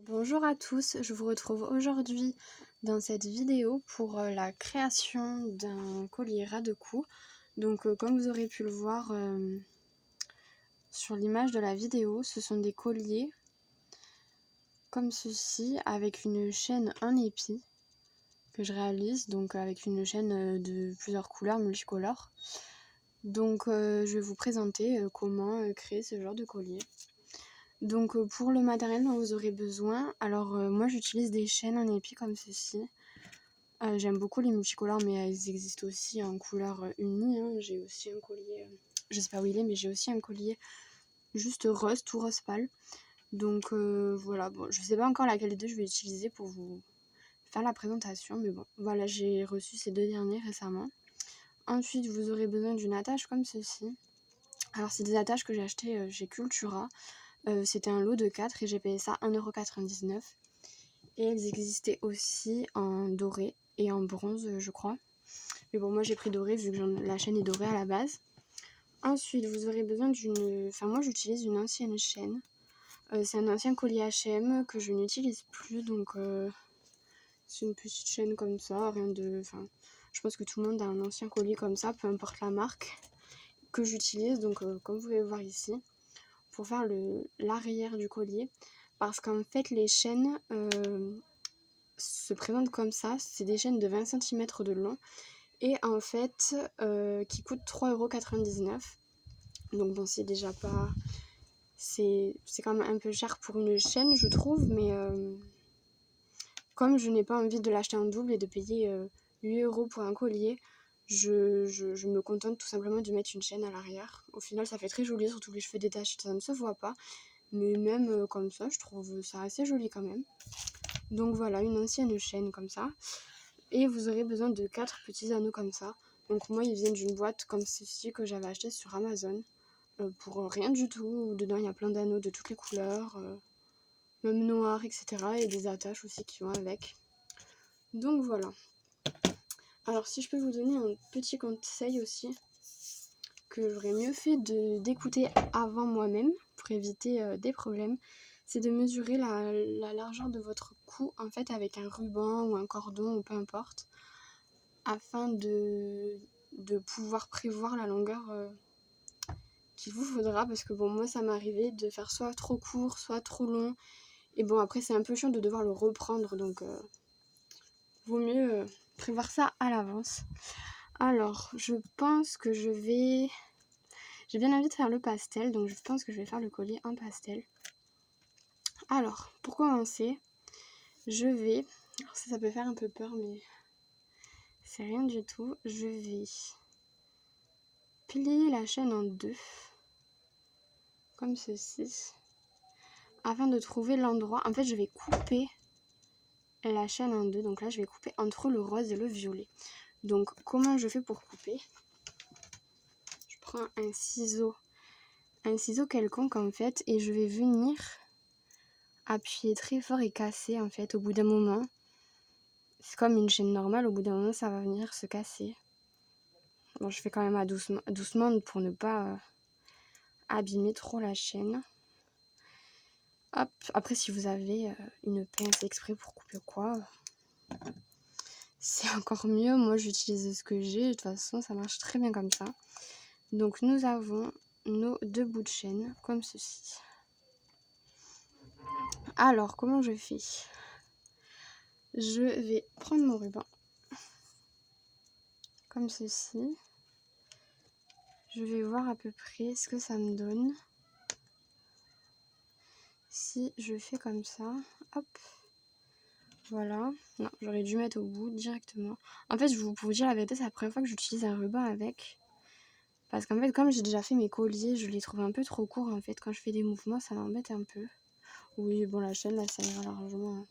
Bonjour à tous, je vous retrouve aujourd'hui dans cette vidéo pour la création d'un collier ras de cou. Donc comme vous aurez pu le voir sur l'image de la vidéo, ce sont des colliers comme ceci avec une chaîne en épi que je réalise, donc avec une chaîne de plusieurs couleurs multicolores. Donc je vais vous présenter comment créer ce genre de collier. Donc pour le matériel dont vous aurez besoin, alors moi j'utilise des chaînes en épi comme ceci. J'aime beaucoup les multicolores, mais elles existent aussi en couleur unie, hein. J'ai aussi un collier, je sais pas où il est, mais j'ai aussi un collier juste rose, tout rose pâle. Donc voilà, bon, je sais pas encore laquelle des deux je vais utiliser pour vous faire la présentation, mais bon, voilà, j'ai reçu ces deux derniers récemment. Ensuite, vous aurez besoin d'une attache comme ceci. Alors c'est des attaches que j'ai achetées chez Cultura. C'était un lot de 4 et j'ai payé ça 1,99 €. Et elles existaient aussi en doré et en bronze, je crois. Mais bon, moi j'ai pris doré vu que la chaîne est dorée à la base. Ensuite, vous aurez besoin d'une... Enfin, moi j'utilise une ancienne chaîne. C'est un ancien collier H&M que je n'utilise plus, donc c'est une petite chaîne comme ça, rien de... Enfin, je pense que tout le monde a un ancien collier comme ça, peu importe la marque, que j'utilise, donc comme vous pouvez voir ici, pour faire l'arrière du collier. Parce qu'en fait, les chaînes se présentent comme ça. C'est des chaînes de 20 cm de long. Et en fait, qui coûtent 3,99 €. Donc bon, c'est déjà pas... C'est quand même un peu cher pour une chaîne, je trouve. Mais comme je n'ai pas envie de l'acheter en double et de payer 8 € pour un collier, je me contente tout simplement de mettre une chaîne à l'arrière. Au final, ça fait très joli, surtout les cheveux détachés, ça ne se voit pas. Mais même comme ça, je trouve ça assez joli quand même. Donc voilà, une ancienne chaîne comme ça. Et vous aurez besoin de 4 petits anneaux comme ça. Donc moi, ils viennent d'une boîte comme ceci que j'avais acheté sur Amazon. Pour rien du tout. Dedans, il y a plein d'anneaux de toutes les couleurs. Même noirs, etc. Et des attaches aussi qui vont avec. Donc voilà. Alors si je peux vous donner un petit conseil aussi, que j'aurais mieux fait d'écouter avant moi-même, pour éviter des problèmes, c'est de mesurer la largeur de votre cou, en fait, avec un ruban ou un cordon, ou peu importe, afin de pouvoir prévoir la longueur qu'il vous faudra. Parce que bon, moi ça m'est arrivé de faire soit trop court, soit trop long. Et bon, après c'est un peu chiant de devoir le reprendre, donc vaut mieux prévoir ça à l'avance. Alors, je pense que j'ai bien envie de faire le pastel, donc je pense que je vais faire le collier en pastel. Alors, pour commencer, je vais... Alors ça peut faire un peu peur, mais c'est rien du tout. Je vais plier la chaîne en deux, comme ceci, afin de trouver l'endroit. En fait, je vais couper la chaîne en deux. Donc là, je vais couper entre le rose et le violet. Donc, comment je fais pour couper? Je prends un ciseau quelconque en fait, et je vais venir appuyer très fort et casser en fait. Au bout d'un moment, c'est comme une chaîne normale, au bout d'un moment, ça va venir se casser. Bon, je fais quand même doucement pour ne pas abîmer trop la chaîne. Hop, après si vous avez une pince exprès pour couper quoi, c'est encore mieux. Moi j'utilise ce que j'ai, de toute façon ça marche très bien comme ça. Donc nous avons nos deux bouts de chaîne comme ceci. Alors comment je fais? Je vais prendre mon ruban comme ceci. Je vais voir à peu près ce que ça me donne. Si je fais comme ça, hop, voilà. Non, j'aurais dû mettre au bout directement. En fait, je vous pour vous dire la vérité, c'est la première fois que j'utilise un ruban avec. Parce qu'en fait, comme j'ai déjà fait mes colliers, je les trouve un peu trop courts. En fait, quand je fais des mouvements, ça m'embête un peu. Oui, bon, la chaîne, là, ça ira largement.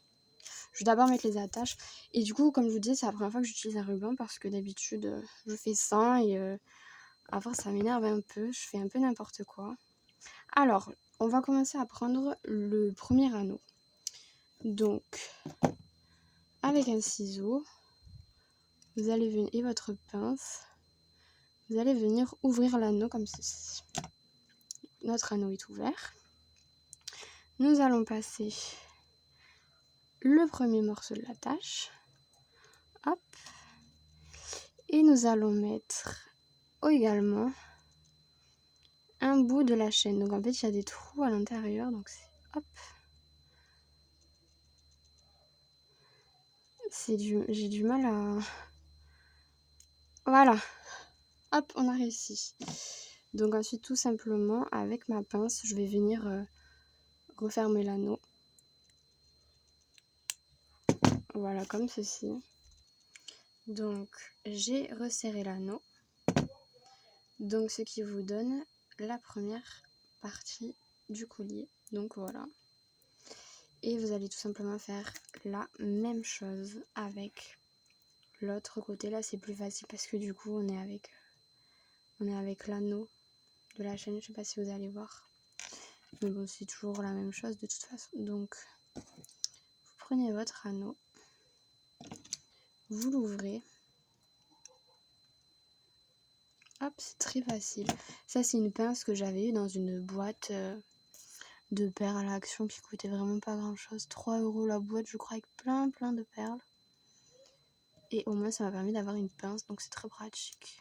Je vais d'abord mettre les attaches. Et du coup, comme je vous disais, c'est la première fois que j'utilise un ruban parce que d'habitude, je fais sans et à force, ça m'énerve un peu. Je fais un peu n'importe quoi. Alors, on va commencer à prendre le premier anneau. Donc, avec un ciseau, vous allez venir, et votre pince, vous allez venir ouvrir l'anneau comme ceci. Notre anneau est ouvert. Nous allons passer le premier morceau de l'attache. Hop. Et nous allons mettre également un bout de la chaîne. Donc en fait, il y a des trous à l'intérieur. Donc c'est hop. J'ai du mal à... Voilà. Hop, on a réussi. Donc ensuite, tout simplement, avec ma pince, je vais venir refermer l'anneau. Voilà, comme ceci. Donc, j'ai resserré l'anneau. Donc, ce qui vous donne la première partie du collier. Donc, voilà. Et vous allez tout simplement faire la même chose avec l'autre côté. Là, c'est plus facile parce que du coup, on est avec l'anneau de la chaîne. Je sais pas si vous allez voir. Mais bon, c'est toujours la même chose de toute façon. Donc, vous prenez votre anneau. Vous l'ouvrez. Hop, c'est très facile. Ça, c'est une pince que j'avais eue dans une boîte de perles à l'Action qui coûtait vraiment pas grand chose. 3 € la boîte, je crois, avec plein de perles. Et au moins, ça m'a permis d'avoir une pince, donc c'est très pratique.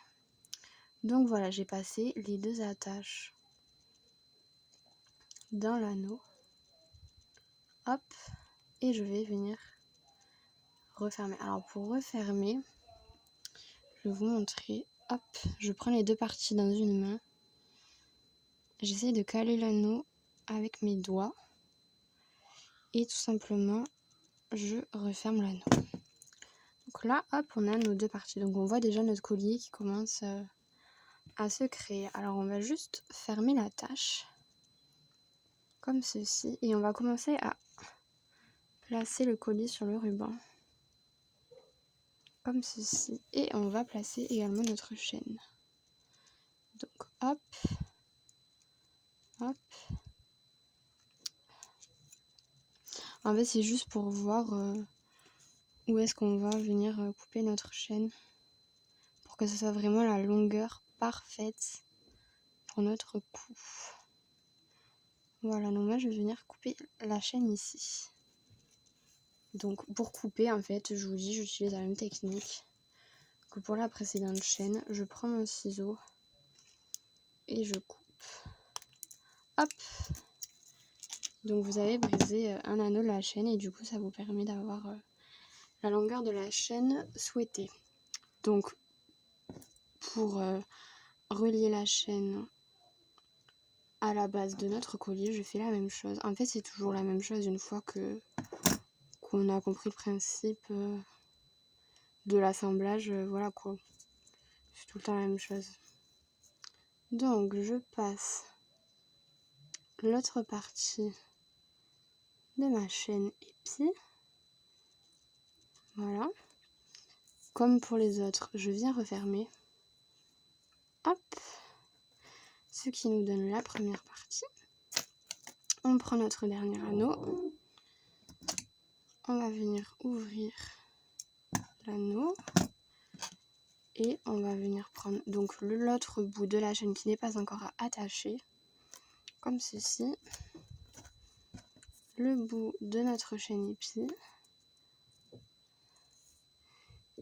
Donc voilà, j'ai passé les 2 attaches dans l'anneau. Hop, et je vais venir refermer. Alors pour refermer, je vais vous montrer. Hop, je prends les 2 parties dans une main. J'essaie de caler l'anneau avec mes doigts. Et tout simplement, je referme l'anneau. Donc là, hop, on a nos 2 parties. Donc on voit déjà notre collier qui commence à se créer. Alors on va juste fermer l'attache. Comme ceci. Et on va commencer à placer le collier sur le ruban. Comme ceci. Et on va placer également notre chaîne. Donc hop. Hop. En fait, c'est juste pour voir où est-ce qu'on va venir couper notre chaîne. Pour que ce soit vraiment la longueur parfaite pour notre cou. Voilà, donc moi je vais venir couper la chaîne ici. Donc pour couper, en fait, je vous dis, j'utilise la même technique que pour la précédente chaîne. Je prends mon ciseau et je coupe. Hop. Donc vous avez brisé un anneau de la chaîne et du coup ça vous permet d'avoir la longueur de la chaîne souhaitée. Donc pour relier la chaîne à la base de notre collier, je fais la même chose. En fait, c'est toujours la même chose une fois qu'on a compris le principe de l'assemblage. Voilà quoi. C'est tout le temps la même chose. Donc, je passe l'autre partie de ma chaîne épi. Voilà. Comme pour les autres, je viens refermer. Hop. Ce qui nous donne la première partie. On prend notre dernier anneau. On va venir ouvrir l'anneau. Et on va venir prendre donc l'autre bout de la chaîne qui n'est pas encore attaché. Comme ceci. Le bout de notre chaîne épi.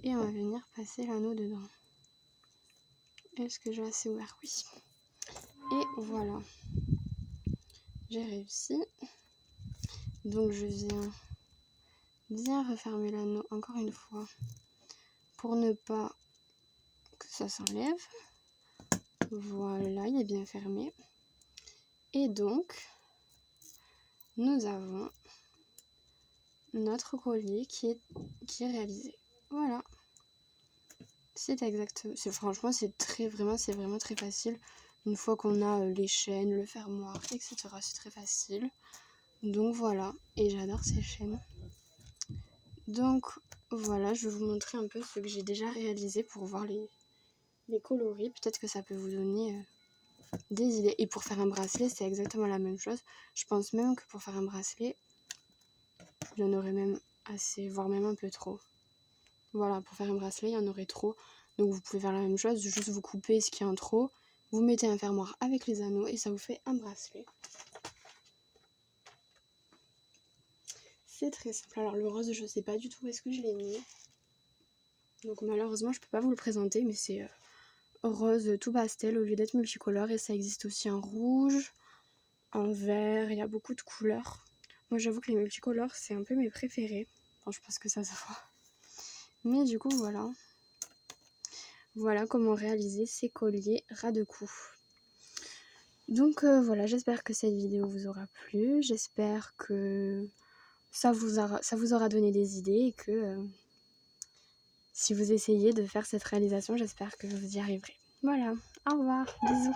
Et on va venir passer l'anneau dedans. Est-ce que j'ai assez ouvert? Oui. Et voilà. J'ai réussi. Donc je viens bien refermer l'anneau encore une fois pour ne pas que ça s'enlève. Voilà, il est bien fermé. Et donc, nous avons notre collier qui est réalisé. Voilà. C'est exactement. Franchement, c'est vraiment très facile. Une fois qu'on a les chaînes, le fermoir, etc. C'est très facile. Donc voilà. Et j'adore ces chaînes. Donc voilà, je vais vous montrer un peu ce que j'ai déjà réalisé pour voir les coloris. Peut-être que ça peut vous donner des idées. Et pour faire un bracelet, c'est exactement la même chose. Je pense même que pour faire un bracelet, il y en aurait même assez, voire même un peu trop. Voilà, pour faire un bracelet, il y en aurait trop. Donc vous pouvez faire la même chose, juste vous coupez ce qui est en trop, vous mettez un fermoir avec les anneaux et ça vous fait un bracelet. c'est très simple. Alors le rose, je sais pas du tout où est-ce que je l'ai mis. Donc malheureusement, je peux pas vous le présenter, mais c'est rose tout pastel au lieu d'être multicolore. Et ça existe aussi en rouge, en vert, il y a beaucoup de couleurs. Moi j'avoue que les multicolores, c'est un peu mes préférés. Enfin, je pense que ça se voit. Mais du coup, voilà. Voilà comment réaliser ces colliers ras de cou. Donc voilà, j'espère que cette vidéo vous aura plu. J'espère que ça vous aura donné des idées et que si vous essayez de faire cette réalisation, j'espère que vous y arriverez. Voilà, au revoir, bisous.